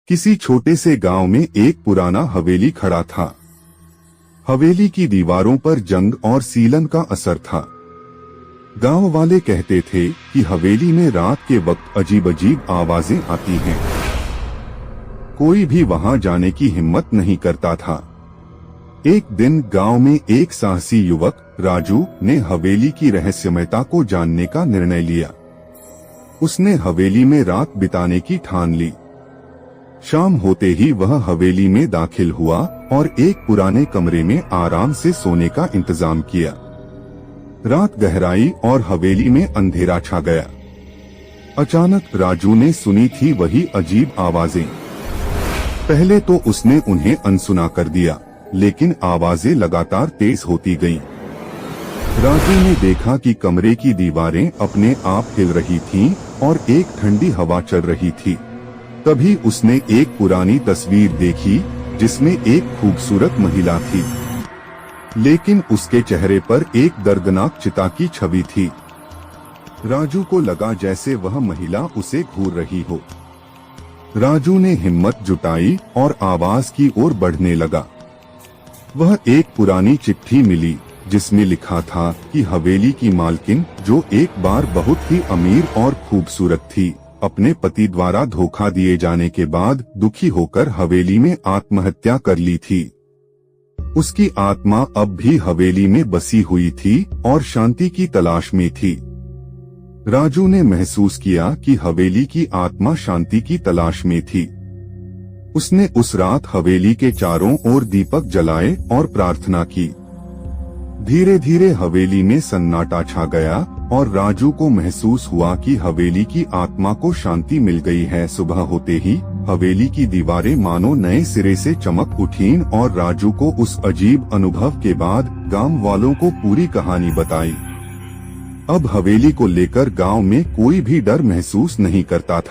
किसी छोटे से गांव में एक पुराना हवेली खड़ा था। हवेली की दीवारों पर जंग और सीलन का असर था। गांव वाले कहते थे कि हवेली में रात के वक्त अजीब अजीब आवाजें आती हैं। कोई भी वहां जाने की हिम्मत नहीं करता था। एक दिन गांव में एक साहसी युवक राजू ने हवेली की रहस्यमयता को जानने का निर्णय लिया। उसने हवेली में रात बिताने की ठान ली। शाम होते ही वह हवेली में दाखिल हुआ और एक पुराने कमरे में आराम से सोने का इंतजाम किया। रात गहराई और हवेली में अंधेरा छा गया। अचानक राजू ने सुनी थी वही अजीब आवाजें। पहले तो उसने उन्हें अनसुना कर दिया, लेकिन आवाजें लगातार तेज होती गईं। राजू ने देखा कि कमरे की दीवारें अपने आप हिल रही थीं और एक ठंडी हवा चल रही थी। तभी उसने एक पुरानी तस्वीर देखी जिसमें एक खूबसूरत महिला थी, लेकिन उसके चेहरे पर एक दर्दनाक चिता की छवि थी। राजू को लगा जैसे वह महिला उसे घूर रही हो। राजू ने हिम्मत जुटाई और आवाज की ओर बढ़ने लगा। वह एक पुरानी चिट्ठी मिली जिसमें लिखा था कि हवेली की मालकिन, जो एक बार बहुत ही अमीर और खूबसूरत थी, अपने पति द्वारा धोखा दिए जाने के बाद दुखी होकर हवेली में आत्महत्या कर ली थी। उसकी आत्मा अब भी हवेली में बसी हुई थी और शांति की तलाश में थी। राजू ने महसूस किया कि हवेली की आत्मा शांति की तलाश में थी। उसने उस रात हवेली के चारों ओर दीपक जलाए और प्रार्थना की। धीरे धीरे हवेली में सन्नाटा छा गया और राजू को महसूस हुआ कि हवेली की आत्मा को शांति मिल गई है। सुबह होते ही हवेली की दीवारें मानो नए सिरे से चमक उठीं और राजू को उस अजीब अनुभव के बाद गांव वालों को पूरी कहानी बताई। अब हवेली को लेकर गांव में कोई भी डर महसूस नहीं करता था।